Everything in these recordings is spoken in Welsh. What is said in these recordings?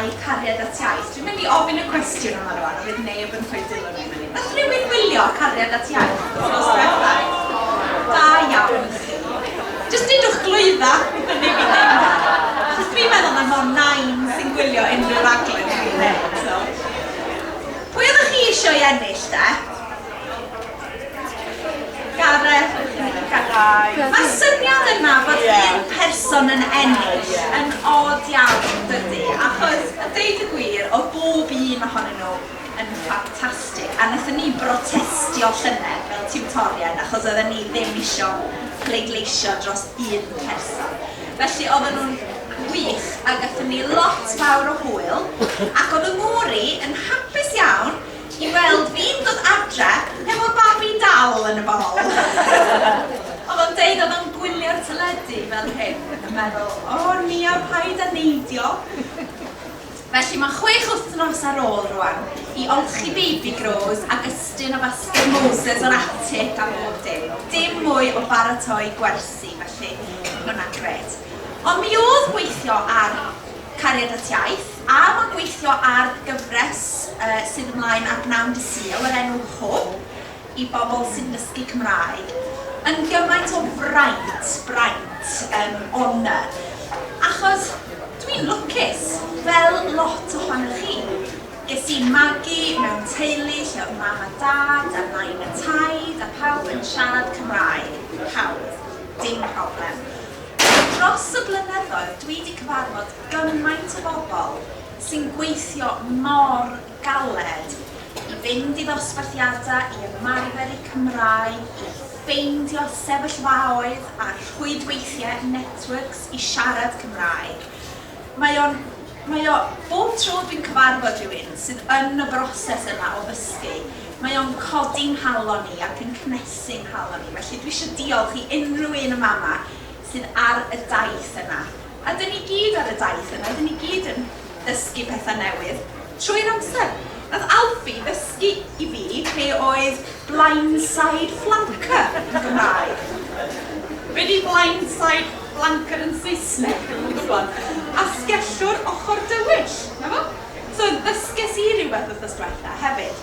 themâu cariad at iaith. Dwi'n mynd i ofyn y cwestiwn yma rwan, a fydd neb yn rhoi dilyn i fyny. Nath rhywun wylio cariad at iaith? Da iawn i chi. Jyst dydwch glwydda, fyny fi ddim. Chos dwi'n meddwl na mor nain sy'n gwylio unrhyw raglen i fi. Pwy ydych chi eisiau i ennill, de? Gareth. Mae syniad yna fod un person yn ennill yn od iawn, dydy, achos a deud y gwir, o bob un ohonyn nhw yn ffantastig, a wnaethon ni brotestio llynedd fel tiwtoriaid, achos oedden ni ddim eisiau pleidleisio dros un person. Felly oedden nhw'n wych, a gathon ni lot fawr o hwyl, ac oedd y ngwri yn hapus iawn i weld fi'n dod adre efo babi dal yn y bol. Oedd o'n deud oedd o'n gwylio'r teledu fel hyn, yn meddwl, o ni a paid a neidio. Felly mae 6 wythnos ar ôl rwan i olchi Benygroes ac ystyn o basged Moses o'r atig a bob dim. Dim mwy o baratoi gwersi, felly hwnna'n gred. Ond mi oedd gweithio ar cariad at iaith, a mae'n gweithio ar gyfres sydd ymlaen ar Mewn yr enw Hwb, i bobl sy'n dysgu Cymraeg, yn gymaint o braint, honor. Achos dwi'n lwcus, fel lot ohonoch chi. Ges i'n magu mewn teulu lle oedd mam a dad, a nain a taid, a pawb yn siarad Cymraeg. Pawb, dim problem. Dros y blynyddoedd, dwi wedi cyfarfod gymaint o bobl sy'n gweithio mor galed i fynd i ddosbarthiadau, i ymarfer i Cymraeg, i ffeindio sefyllfaoedd a rhwydweithiau networks i siarad Cymraeg. Mae o bob tro dwi'n cyfarfod rhywun sydd yn y broses yna o ddysgu, mae o'n codi'n halon ni ac yn cnesu'n halon ni. Felly dwi eisiau diolch i unrhyw un yma sydd ar y daith yna. A dyn ni gyd ar y daith yna, dyn ni gyd yn dysgu pethau newydd trwy'r amser. Nath Alfie ddysgu i fi pe oedd blindside flanker yn Gymraeg. Be di blindside flanker yn Saesneg, yn gwybod? Asgellwr ochr dywyll, efo? So ddysges i rhywbeth wrth ystwella hefyd.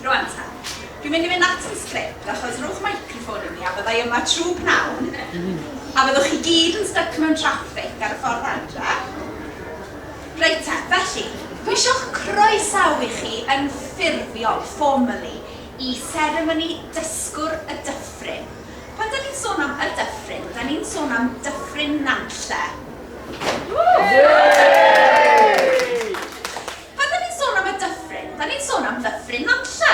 Rwan ta, dwi'n mynd i fynd at yn sgript achos rhowch microffon i mi a byddai yma trwy pnawn a byddwch chi gyd yn styc mewn traffic ar y ffordd adre. Reit ta, felly, dwi eisiau croesawu chi yn ffurfiol, formally, i seremoni Dysgwr y Dyffryn. Pan da ni'n sôn am y Dyffryn, da ni'n sôn am Dyffryn Nantlle. Pan da ni'n sôn am y Dyffryn, da ni'n sôn am Dyffryn Nantlle.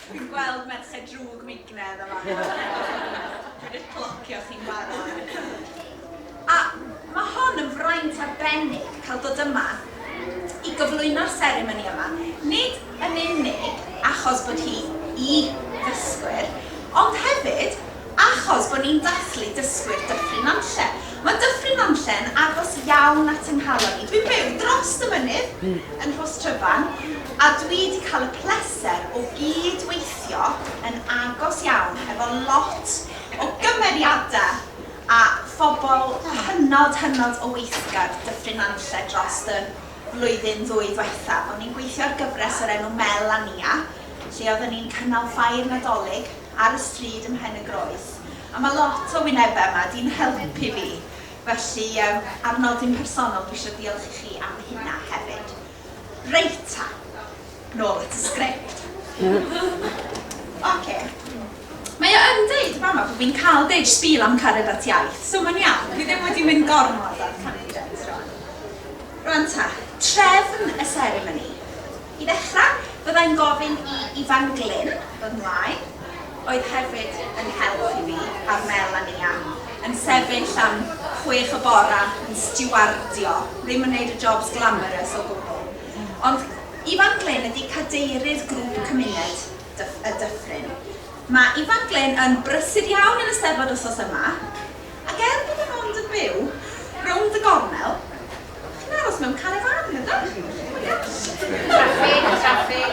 Dwi'n gweld merched drwg mignedd yma. Dwi'n eich clocio chi'n barod. A mae hon yn fraint arbennig cael dod yma i gyflwyno'r seremoni yma. Nid yn unig achos bod hi i ddysgwyr, ond hefyd achos bod ni'n dathlu dysgwyr Dyffryn Nantlle. Mae Dyffryn Nantlle yn agos iawn at ynghalon ni. Dwi'n byw dros y mynydd yn Rhostryfan a dwi wedi cael y pleser o gydweithio yn agos iawn efo lot o gymeriadau a phobl hynod o weithgar Dyffryn Nantlle dros y flwyddyn ddwy diwethaf. O'n i'n gweithio ar gyfres o'r enw Mewn, lle oedden ni'n cynnal ffair Nadolig ar y stryd ym Penygroes. A mae lot o wynebau yma di'n helpu fi. Felly, ar nodyn personol, dwi eisiau diolch i chi am hynna hefyd. Reit ta, nôl at y sgript. Oce. Mae o yn deud fama bod fi'n cael deud sbîl am cariad at iaith. So mae'n iawn, dwi ddim wedi mynd gormod ar candidates rwan. Rwan ta, trefn y seremoni. I ddechrau, byddai'n gofyn i Ifan Glyn, ddod ymlaen, oedd hefyd yn helpu fi ar Elaine, yn sefyll am 6 o bora yn stiwardio, ddim yn gwneud y jobs glamorous o gwbl. Ond Ifan Glyn ydi cadeirydd grŵp cymuned y Dyffryn. Mae Ifan Glyn yn brysur iawn yn Eisteddfod wythnos yma, ac bod yn ond yn byw rownd y gornel, chi'n aros mewn carafan, ydych? Traffig.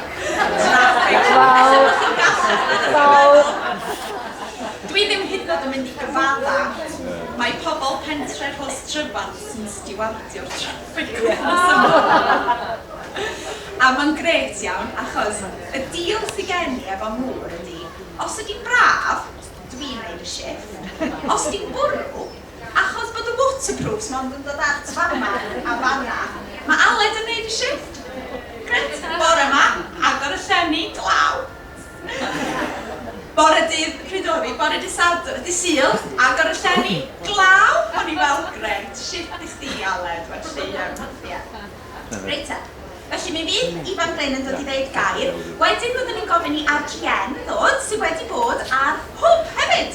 Dwi ddim hyd yn oed yn mynd i gyfadda. Mae pobl pentref Rhostryfan bant sy'n stiwardio'r traffig. A mae'n gret iawn, achos y deal sydd gen i efo mŵr ydy, os ydy'n braf, dwi'n neud y shift. Os ydy'n bwrw, achos bod y waterproofs mae'n dod at fama a fanna, mae Aled yn neud y shift. Gret, bore yma, agor y llenni, glaw. Bore dydd, pryd o fi, bore dydd Sul, agor y llenni, glaw. O'n i fel gret, shift i chdi Aled, felly, ie. Reit te. Felly mi fydd Ifan Blaen yn dod i ddeud gair. Wedyn byddwn ni'n gofyn i Adrien ddod, sydd wedi bod ar hwb hefyd.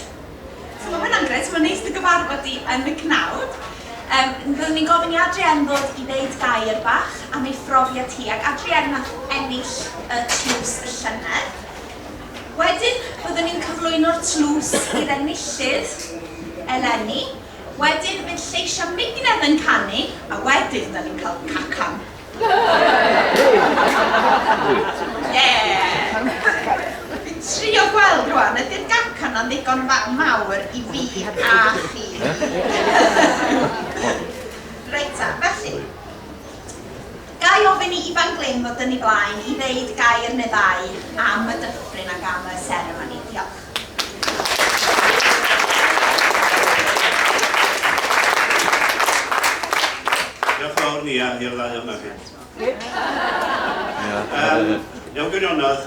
So mae hwnna'n gret, mae'n neis dy gyfarfod i yn y cnawd. Byddwn ni'n gofyn i Adrien ddod i ddeud gair bach am ei phrofiad hi, ac Adrien nath ennill y tlws y llynedd. Wedyn, byddwn ni'n cyflwyno'r tlws i'r enillydd eleni. Wedyn, fydd lleisio Mignedd yn canu, a wedyn, da ni'n cael cacan. Fi'n trio gweld rwan, ydy'r gacan yn ddigon mawr i fi a chi. Reit ta, felly. Gai ofyn i Ifan Blaen ddod yn ei blaen i ddeud gair neu ddau am y dyffryn ac am y seremoni. Diolch. Diolch fawr ni i'r ddau yma chi. Iawn gwirionedd,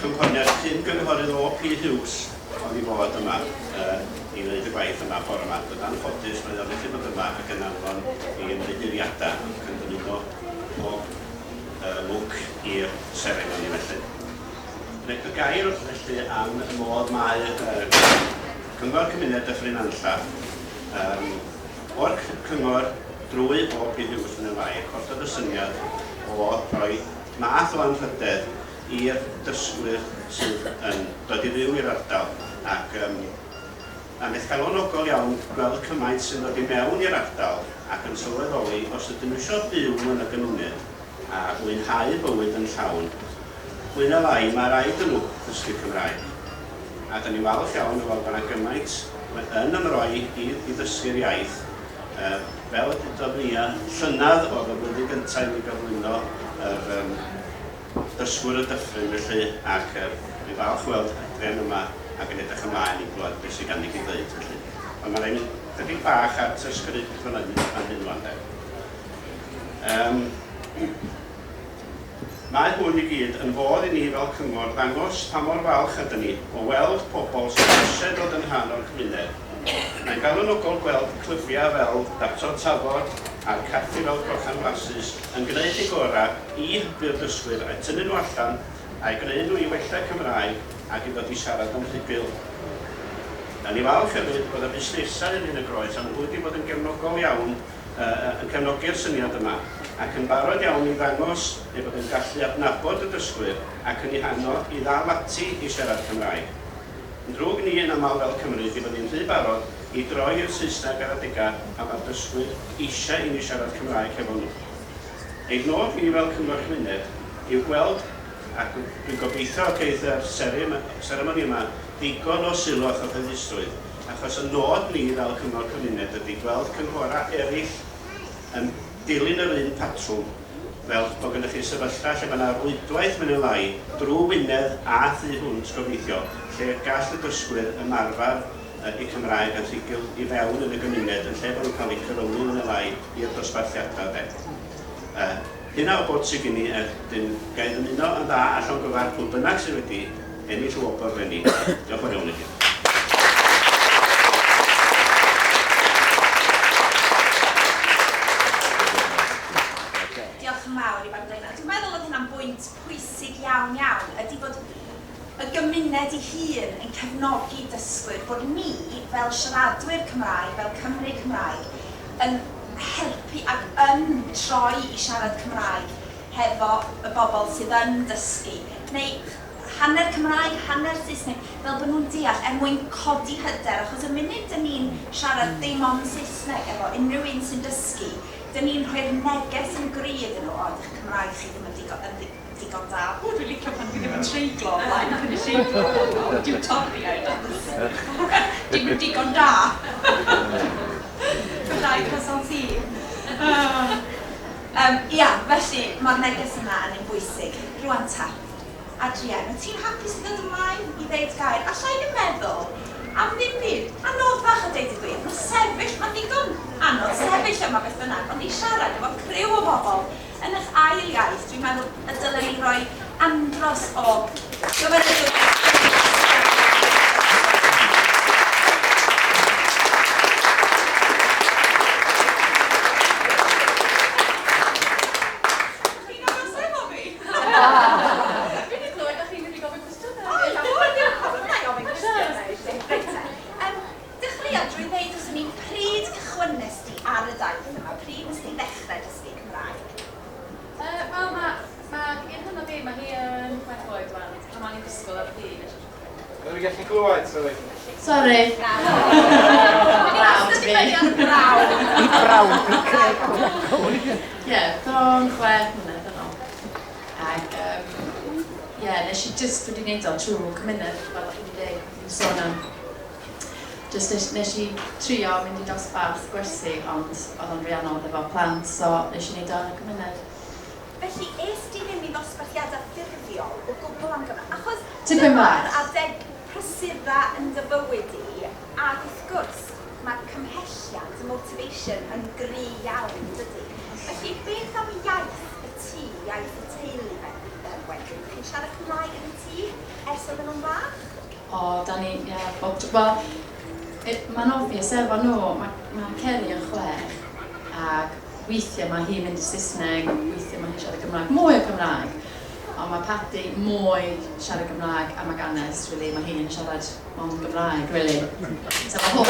cymhoniad cyn gynghorydd o P. Hughes oedd i fod yma i wneud y gwaith yma ffordd yma. Yn anffodus, mae o'n gallu bod yma ac yn anfon i ymwneuduriadau ac yn dod o lwc i'r seremoni felly. Y gair felly am y modd mae Cyngor Cymuned Dyffryn Nantlle o'r cyngor drwy o P. Hughes yn y fai, costodd y syniad o rhoi math o anrhydedd i'r dysgwyr sydd yn dod i fyw i'r ardal ac a beth galonogol iawn gweld cymaint sy'n dod i mewn i'r ardal ac yn sylweddoli os ydyn nhw eisiau byw yn y gymuned a mwynhau bywyd yn llawn. Mwy na lai mae rhaid yn nhw dysgu Cymraeg. A da ni'n falch iawn o weld yna gymaint yn ymroi i ddysgu'r iaith. Fel y dydodd ni llynydd o'r flwyddyn gyntaf i gyflwyno yr dysgwr y Dyffryn felly ac mi falch weld Adrien yma ac yn edrych ymlaen i glwad beth sydd gan i ddweud felly. Ond mae'n rhaid chydig bach at ysgryth fan hyn rwan. Mae hwn i gyd yn fod i ni fel cyngor ddangos pa mor falch ydyn ni o weld pobl sy'n eisiau dod yn rhan o'r cymuned. Mae'n galonogol gweld clyfiau fel Daptor Tafod a'r caffi fel Crochan Flasus yn gwneud eu gorau i hybu'r dysgwyr a'i tynnu nhw allan a'i gwneud nhw i wella Cymraeg ac i ddod i siarad am rhugl. Da ni falch hefyd bod y busnesau yn un y groes am wedi bod yn gefnogol iawn yn cefnogi'r syniad yma ac yn barod iawn i ddangos ei bod yn gallu adnabod y dysgwyr ac yn ei hannog i ddal ati i siarad Cymraeg. Yn drwg ni yn aml fel Cymru di bod ni'n rhy barod i droi i'r Saesneg ar adegau a mae'r dysgwyr eisiau i ni siarad Cymraeg hefo nhw. Ei nod ni fel Cyngor Cymuned i'w gweld ac dwi'n gobeithio geith yr seremoni yma ddigon o sylw a chyfeddusrwydd achos y nod ni fel Cyngor Cymuned ydy gweld cynghorau eraill yn dilyn yr un patrwm fel bod gennych chi sefyllfa lle mae yna rwydwaith Mae Elaine drwy Wynedd a Thu Hwnt gobeithio lle gall y dysgwyr ymarfer i Cymraeg yn rhugl i fewn yn y gymuned yn lle bod nhw'n cael eu cyflwyno Mae Elaine i'r dosbarthiadau. Hynna o bod sydd gen i dyn gael dymuno yn dda a llongyfar pwy bynnag sydd wedi ennill gwobr fe ni. Diolch yn iawn i chi. Dwi'n meddwl oedd hynna'n bwynt pwysig iawn ydy bod y gymuned ei hun yn cefnogi dysgwyr, bod ni fel siaradwyr Cymraeg, fel Cymru Cymraeg, yn helpu ac yn troi i siarad Cymraeg hefo y bobl sydd yn dysgu. Neu hanner Cymraeg, hanner Saesneg, fel bod nhw'n deall mwyn codi hyder, achos y munud dyn ni'n siarad dim ond Saesneg efo unrhyw un sy'n dysgu, dyn ni'n rhoi'r neges yn gryf iddyn nhw, oedd Cymraeg chi ddim yn digon da. O, dwi'n licio pan fi ddim yn treiglo o blaen, pan i treiglo, diwtor fi a'i dim yn digon da. Cymraeg person tîm. Ia, felly, mae'r neges yna yn un bwysig. Rwan ta, Adrian, wyt ti'n hapus i ddod ymlaen i ddeud gair? Alla i ddim meddwl am ddim byd. Anodd bach o deud y gwir. Mae sefyll, mae'n digon anodd sefyll yma beth bynnag, ond i siarad efo criw o bobl yn eich ail iaith, dwi'n meddwl y dylai ni roi andros o gyfeirioedd. Sorry. Ie, bron 6 mlynedd yn ôl. Ac, nes i jyst wedi gwneud o trwy cymuned, fel ydych chi'n dweud, dwi'n sôn am. Jyst nes i trio mynd i dosbarth gwersi, ond oedd o'n rhy anodd efo plant, so nes i wneud o yn y cymuned. Felly, est ti ddim i ddosbarthiadau ffurfiol o gwbl am gyfer? Achos, Tipyn bach. adeg prysura yn dy bywyd i, ac wrth gwrs, mae'r cymhelliad, y motivation yn gry iawn, dydy. Felly, beth am iaith y tŷ, iaith y teulu wedyn? Chi'n siarad Cymraeg yn y tŷ ers oedden nhw'n bach? O, da ni, wel, mae'n obvious efo nhw, mae Ceri yn 6, ac weithiau mae hi'n mynd i Saesneg, weithiau mae hi'n siarad Cymraeg, mwy o Cymraeg. Ond mae Patti mwy siarad Gymraeg am y ganes, really. Mae hi'n siarad mond Gymraeg, really. So mae hoff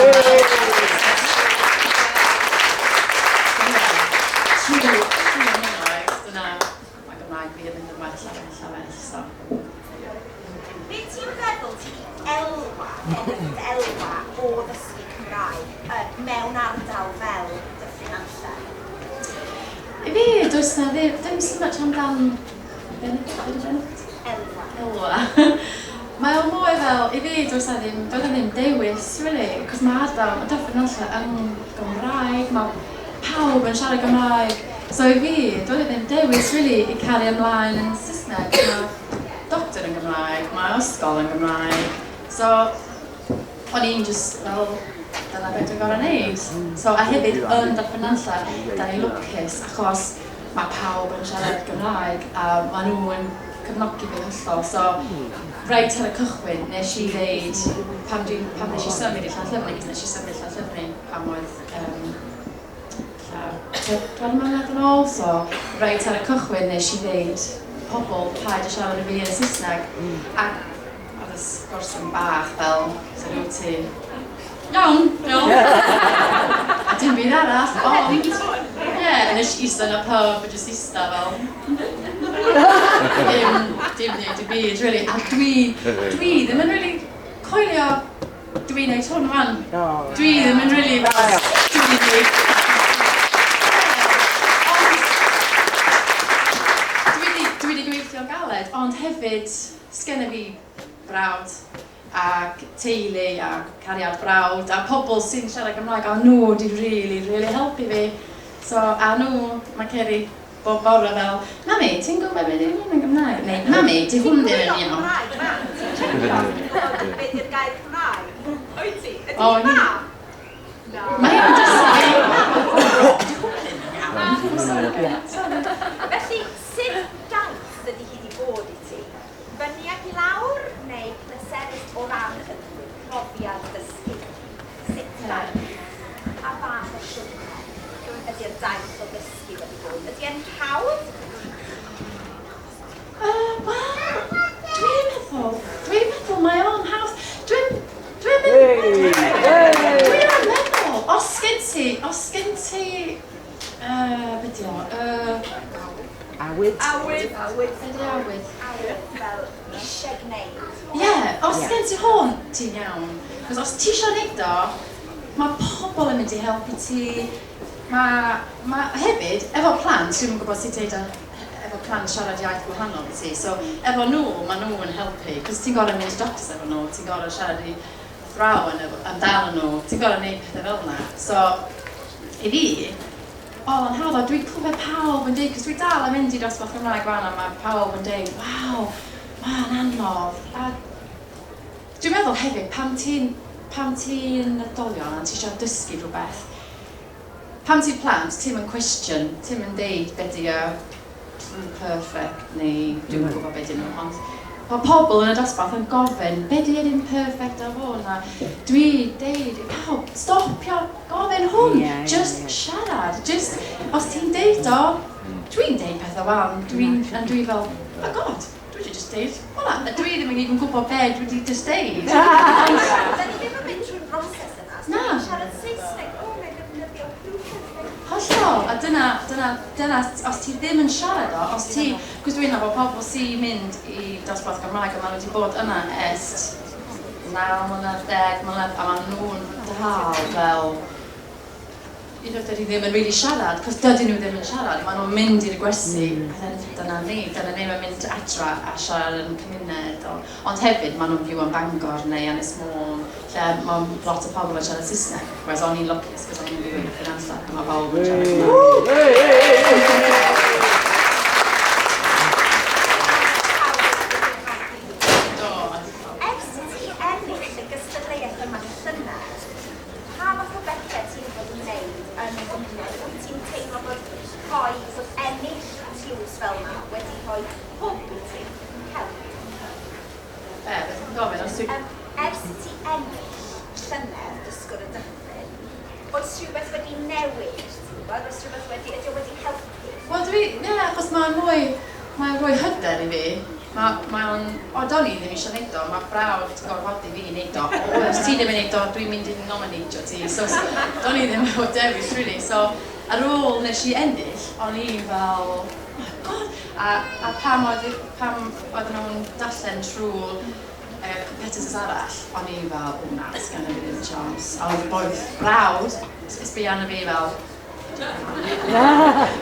trwy mynnoedd, dyna mae Gymraeg fi yn mynd yn well llafell, so. Be ti'n feddwl ti elwa o ddysgu Cymraeg mewn ardal fel Dyffryn Nantlle? I fi, does na ddim so much amdan elwa. Mae o mwy fel, i fi, doedd ddim dewis, really, cos mae ardal, mae Dyffryn Nantlle yn Gymraeg, mae pawb yn siarad Gymraeg. So i fi, doedd ddim dewis, really, i cario ymlaen yn Saesneg. Mae doctor yn Gymraeg, mae ysgol yn Gymraeg. So, o'n i'n just fel, dyna beth dwi'n gorau wneud. So, a hefyd yn Dyffryn Nantlle, da ni lwcus, achos mae pawb yn siarad Gymraeg, a maen nhw yn cefnogi fi'n hollol. So, reit ar y cychwyn, nes i ddeud, pam nes i symud i Llanllyfni, nes i symud i Llanllyfni pam oedd 4 mlynedd yn ôl. So, reit ar y cychwyn, nes i ddeud, pobl, paid o siarad i fi yn Saesneg. Ac oedd y sgwrs yn bach fel, sy'n rwyt ti, iawn. A dim byd arall, ond, nes i eistedd yn y pub, a jyst eistedd fel. Dim neud i byd, really. A dwi ddim yn really coelio dwi'n neud hwn wan. Dwi ddim yn really fel, dwi wedi gweithio'n galed, ond hefyd, sgenna fi brawd ac teulu a cariad brawd a pobl sy'n siarad Gymraeg, a nhw wedi really helpu fi. So, a nhw, mae Ceri bob bore fel, Mami, ti'n gwybod beth yw'n yn Gymraeg? Neu, Mami, di hwn ddim yn un o. Ti'n gwybod beth yw'r gair Cymraeg? Oed ti? Ydy hi'n ma? Mae hi'n dysgu. Di hwn ddim yn iawn. Felly, sut daith ydy hi wedi bod i ti? Fyny ag i lawr, neu pleserus o ran y profiad dysgu? Sut daith? A bach o siwgr? Ydy'r daith o ddysgu wedi bod? Ydy e'n hawdd? Wel, dwi'n meddwl mae o'n hawdd. Dwi'n meddwl, os gen ti, beth yw? Awyd. Ydy awyd. Awyd fel eisiau gwneud. Ie, os gen ti hwn, ti'n iawn. Cos os ti eisiau gwneud o, mae pobl yn mynd i helpu ti. Hefyd, efo plant, dwi'n gwybod sut dweud efo plant siarad iaith gwahanol i ti. So, efo nhw, mae nhw yn helpu. Cos ti'n gorau mynd i doctors efo nhw, ti'n gorau siarad i thrawn amdano nhw, ti'n gorau gwneud pethau fel yna. So, i fi, yn hawdd, dwi'n clywed pawb yn dweud, cos dwi dal yn mynd i dosbarth Cymraeg fan, a mae pawb yn dweud, waw, mae'n anodd. A dwi'n meddwl hefyd, pam ti'n oedolion a ti eisiau dysgu rhywbeth, pam ti'n plant, ti'n yn cwestiwn, ti'n yn deud beth yw perfect neu dwi'n gwybod beth ydyn nhw, ond mae pobl yn y dosbarth yn gofyn beth yw'r imperfect o hwn, a dwi deud, pawb, stopio, gofyn hwn, just siarad, just, os ti'n deud o, dwi'n deud pethau wan, dwi fel, oh god, dwi wedi just deud, hola, dwi ddim yn even gwybod beth dwi wedi just deud. Da ni ddim yn mynd trwy'r broses yna, os Na. da ni'n siarad Saesneg, mae'n defnyddio perfect. Hollol, a dyna, os ti ddim yn siarad o, os ti, cos dwi'n nabod pobl sy'n mynd i dosbarth Cymraeg a maen nhw wedi bod yna ers 9 mlynedd, 10 mlynedd, a maen nhw'n dal fel, dydyn nhw ddim yn really siarad, cos dydyn nhw ddim yn siarad, maen nhw'n mynd i'r gwersi, a dyna ni yn mynd adra a siarad yn cymuned, ond hefyd maen nhw'n byw yn Bangor neu Ynys Môn, lle mae lot o pobl yn siarad Saesneg, whereas o'n i'n lwcus, cos o'n i'n byw yn Dyffryn Nantlle, a mae pawb yn siarad Cymraeg. Ers ti ennill y gystadleuaeth yma llynedd, pa fath o bethau ti'n bod yn neud yn y gymuned? Wyt ti'n teimlo bod ennill tiws fel yna wedi rhoi hwb i ti? Help. Beth yn gofyn, os dwi... Ers ti ennill llynedd Ysgol Dyffryn, oes rhywbeth wedi newid? Oes rhywbeth wedi helpu? Wel, achos mae'n mwy hyder i fi. Mae'n do'n i ddim eisiau neud o, mae brawd gorfodi fi i neud o. Os ti ddim yn neud o, dwi'n mynd i'n nominatio ti. So, do'n i ddim yn fod dewis, really. So, ar ôl nes i ennill, o'n i fel, oh my god! A pam oedden nhw'n darllen trwy competitors arall, o'n i fel, o na, it's gonna be ddim chance. A oedd boeth brawd, ysbi arno fi fel,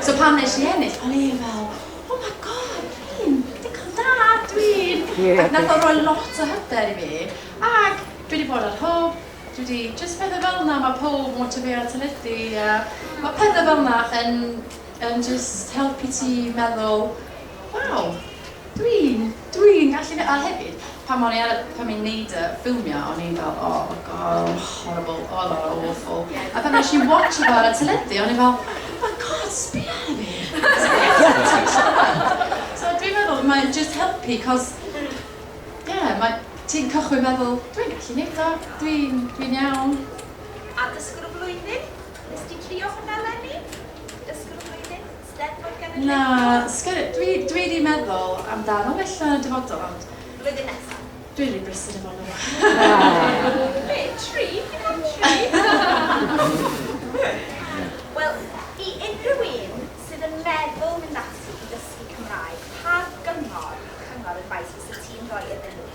so pan nes i ennill, o'n i fel, oh my god, digon da, Ac nath o roi lot o hyder i fi, ac dwi wedi bod ar hwb, dwi wedi, just pethau fel yna, mae pob motiveo teledu, mae pethau fel yna yn just helpu ti meddwl, waw, dwi'n gallu neud, a hefyd, pan i'n neud y ffilmio, o'n i'n fel, oh my god, horrible, oh that awful. A pan nes i watch o ar y teledu, o'n i'n fel, oh my god, sbio ar fi. So dwi'n meddwl, mae'n just helpu, cos, ti'n cychwyn meddwl, dwi'n gallu neud o, dwi'n iawn. A dysgwr y flwyddyn? Nes ti trio hwnna Lenny? Dysgwr y flwyddyn? Eisteddfod Genedlaethol? Na, dwi wedi meddwl amdano felly yn y dyfodol, ond Flwyddyn nesaf? dwi'n rili brysur efo nhw. Be, tri? Tri? Wel, i unrhyw un sydd yn meddwl mynd ati i dysgu Cymraeg, pa cyngor yn faes fysa ti'n rhoi iddyn nhw?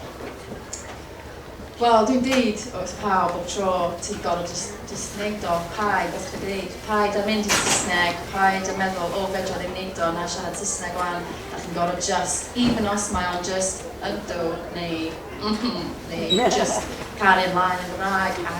Wel, dwi'n deud wrth pawb bob tro ti'n gorfod just neud o, paid, beth chi'n deud, paid a mynd i Saesneg, paid a meddwl, o fedra ddim neud o, na siarad Saesneg wan, a chi'n gorfod just, even os mae o'n just ydw, neu just cael ein mlaen yn Gymraeg, a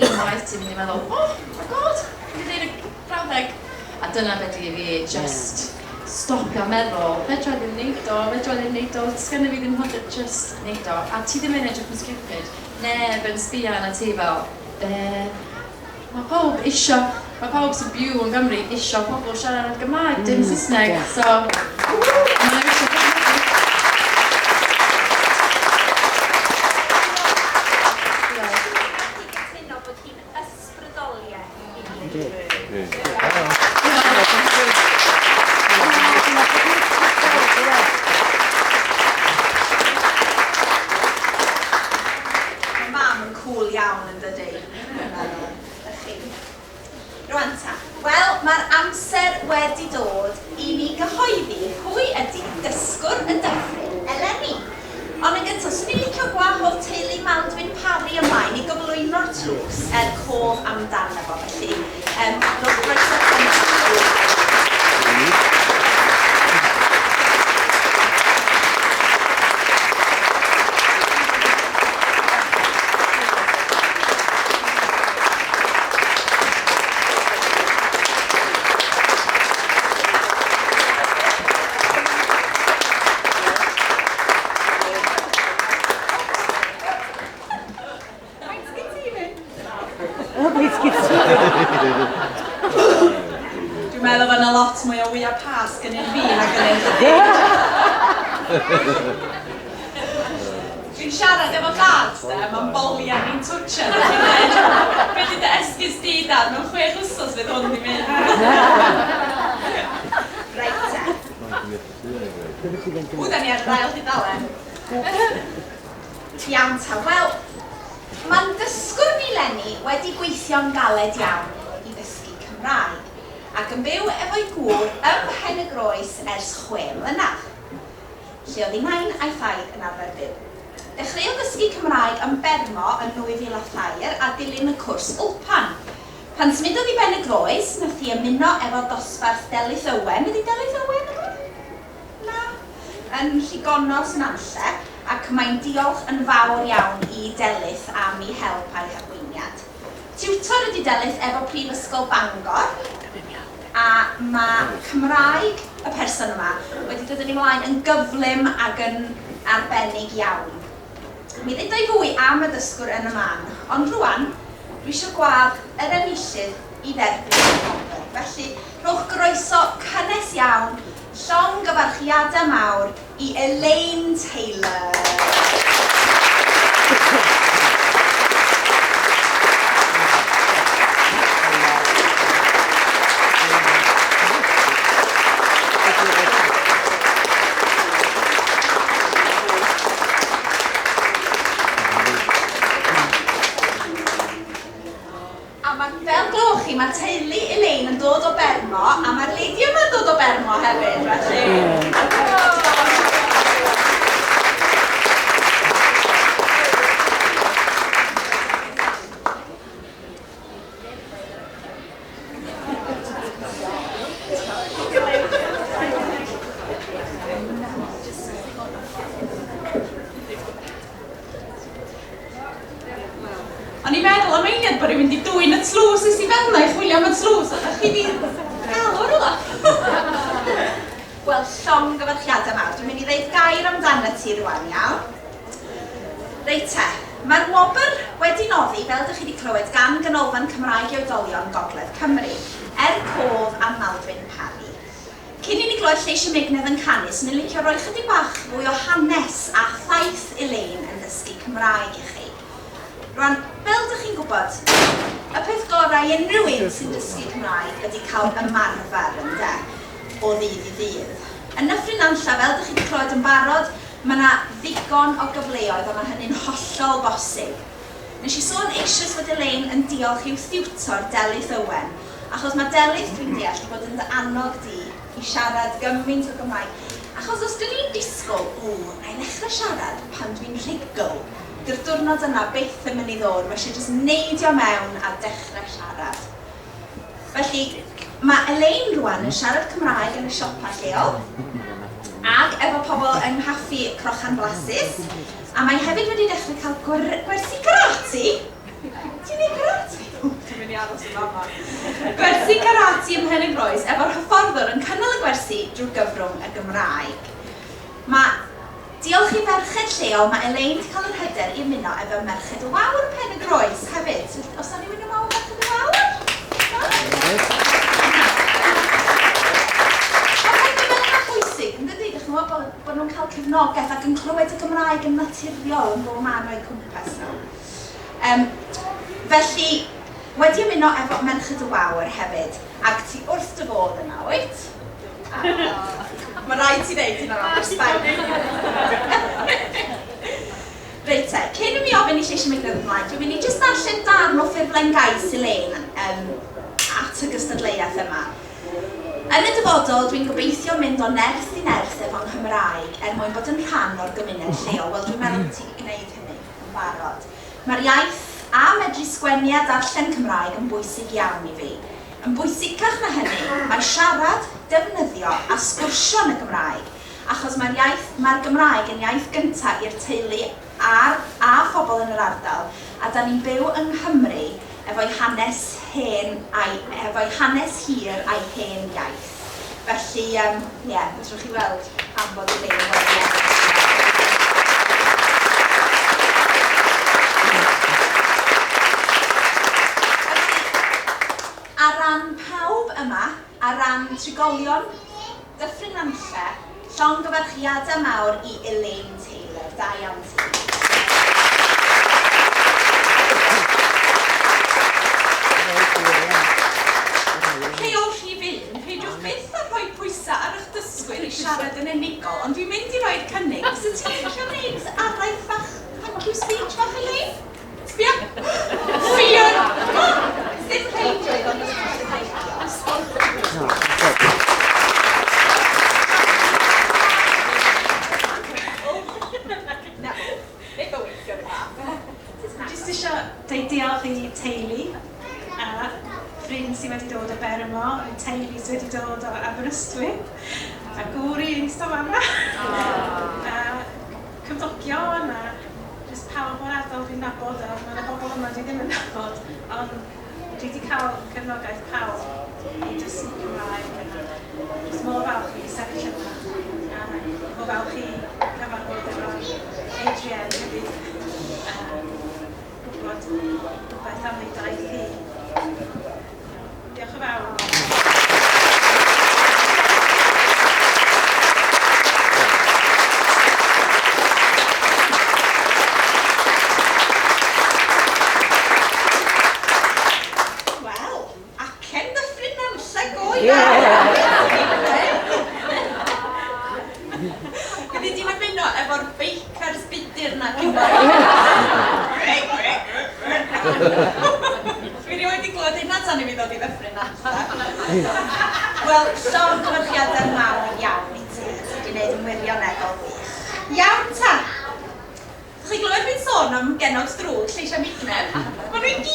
unwaith ti'n mynd i meddwl, oh my god, dwi'n neud y brawddeg. A dyna beth i fi, just stopio meddwl, fedra ddim neud o, sgynna fi ddim hwnnw, just neud o. A ti ddim yn edrych yn stupid, neb yn sbio na ti fel, mae pawb sy'n byw yn Gymru isio pobl siarad yn Gymraeg, dim Saesneg, so maen nhw isio Mae'r amser wedi dod i ni gyhoeddi pwy ydy Dysgwr y Dyffryn eleni. Ond yn gyntaf, swn i'n licio gwahodd teulu Maldwyn Parri ymlaen i gyflwyno'r trws cof amdano fo, felly. Rwy'n croeso Dwi'n meddwl bod yna lot mwy o wyau pas gen i'r fi nag yn ei. Dwi'n siarad efo dad, mae'n boliau ni'n twtio. Be di dy esgus di, dad? Mewn 6 wsos fydd hwn di mynd. Reit te. Wda ni ar rael dudalen. Iawn ta. Wel, mae'n dysgwr ni Lenny wedi gweithio'n galed iawn i ddysgu Cymraeg ac yn byw efo'i gŵr ym Penygroes ers 6 mlynedd. Lle oedd ei nain a'i thaid yn arfer byw. Dechreuodd dysgu Cymraeg yn Bermo yn 2002 a dilyn y cwrs Ulpan. Pan symudodd i Benygroes, nath hi ymuno efo dosbarth Delyth Owen. Ydi Delyth Owen yma? Na. Yn Rhigonos Nantlle, ac mae'n diolch yn fawr iawn i Delyth am ei help a'i harweiniad. Diwtor ydi Delyth efo Prifysgol Bangor, a mae Cymraeg y person yma wedi dod yn ei mlaen yn gyflym ac yn arbennig iawn. Mi ddedai fwy am y dysgwr yn y man, ond rwan, dwi eisiau gwadd yr enillydd i dderbyn y gwobr. Felly, rhowch groeso cynnes iawn, llongyfarchiadau mawr i Elaine Taylor. Mae teulu Elaine yn dod o Bermo, a mae'r lady yma'n dod o Bermo hefyd, felly. O'n i'n meddwl am einiad bod i'n mynd i dwyn y tlws ys i fel yna i chwilio am y tlws, a chi di gael o'r ola. Wel, llongyfarchiadau mawr. Dwi'n mynd i ddeud gair amdano ti rwan, iawn. Reit te, mae'r wobr wedi noddi, fel ydych chi wedi clywed, gan ganolfan Cymraeg i oedolion Gogledd Cymru, codd a Maldwyn Parri. Cyn i ni glywed lleis y Megnedd yn canu, sy'n licio roi chydig bach fwy o hanes a thaith Elaine yn dysgu Cymraeg i chi. Rwan, fel ydych chi'n gwybod, y peth gorau i unrhyw un sy'n dysgu Cymraeg ydy cael ymarfer ynde, o ddydd i ddydd. Yn Dyffryn Nantlle, fel ydych chi wedi clywed yn barod, mae yna ddigon o gyfleoedd a mae hynny'n hollol bosib. Nes i sôn eisoes fod Elaine yn diolch i'w diwtor Delyth Owen, achos mae Delyth dwi'n deall wedi bod yn dy annog di i siarad gymaint o Gymraeg. Achos os dyn ni'n disgwyl, na i ddechrau siarad pan dwi'n rhugl, dy'r diwrnod yna byth yn mynd i ddod, mae eisiau jyst neidio mewn a dechrau siarad. Felly, mae Elaine rwan yn siarad Cymraeg yn y siopa lleol, ac efo pobl yng nghaffi Crochan Blasus, a mae hefyd wedi dechrau cael gwersi karate. Ti'n ei karate? Dwi'n mynd i aros yn fama. Gwersi karate ym Penygroes, efo'r hyfforddwr yn cynnal y gwersi drwy gyfrwng y Gymraeg. Diolch i ferched lleol, mae Elaine wedi cael yr hyder i ymuno efo merched wawr Penygroes hefyd. Os da ni mynd yma o merched wawr? Bod nhw'n cael cefnogaeth ac yn clywed y Gymraeg yn naturiol yn bob man o'i cwmpas nhw. Felly, wedi ymuno efo merched y wawr hefyd, ac ti wrth dy fodd yna, wyt? Mae rhaid ti ddeud hynna o'r sbaen. Reit te, cyn i mi ofyn i lleis y Megnedd ymlaen, dwi'n mynd i jyst darllen darn o ffurflen gais Elaine at y gystadleuaeth yma. Yn y dyfodol, dwi'n gobeithio mynd o nerth i nerth efo'n Nghymraeg mwyn bod yn rhan o'r gymuned lleol. Wel, dwi'n meddwl bod ti'n gwneud hynny yn barod. Mae'r iaith a medru sgwennu a darllen Cymraeg yn bwysig iawn i fi. Yn bwysicach na hynny, mae siarad, defnyddio a sgwrsio yn y Gymraeg, achos mae'r Gymraeg yn iaith gyntaf i'r teulu a phobl yn yr ardal, a da ni'n byw yng Nghymru efo'i hanes hir a'i hen iaith. Felly, fedrwch chi weld am bod yn lein wedi. Ar ran pawb yma a ran trigolion Dyffryn Nantlle, llongyfarchiadau mawr i Elaine Taylor. Da iawn ti. Rheol rhif 1, peidiwch byth a rhoi pwysau ar eich dysgwyr i siarad yn unigol, ond dwi'n mynd i roi'r cynnig. Os ydych chi'n gallu gwneud araith bach, thank you speech bach Elaine? Sbia? Ffyr! Sdim peidio, ond jyst eisiau deud diolch i teulu a ffrind sydd wedi dod o Bermo, a teulu sydd wedi dod o Aberystwyth, a gwr i eistedd yma, a cymdogion, a jyst pawb o'r ardal fi'n nabod, a mae yna bobl yma dwi ddim yn nabod, ond dwi wedi cael cefnogaeth pawb i dysgu Cymraeg, a jyst mor falch i sefyll yma, a mor falch i cyfarfod efo Adrian hefyd, gwybod beth am ei daith hi. Diolch yn fawr. Wel, acen Dyffryn Nantlle go iawn! Gyddi di'n ymuno efo'r beicars budur na Dwi wedi glywed hynna tan i mi ddod i Dyffryn Nantlle. Wel, llongyfarchiadau mawr iawn i ti. Ti wedi gwneud yn wirioneddol wych. Iawn ta! Chi glywed fi'n sôn am genod drwg lleisia migneb? Maen nhw'n gyd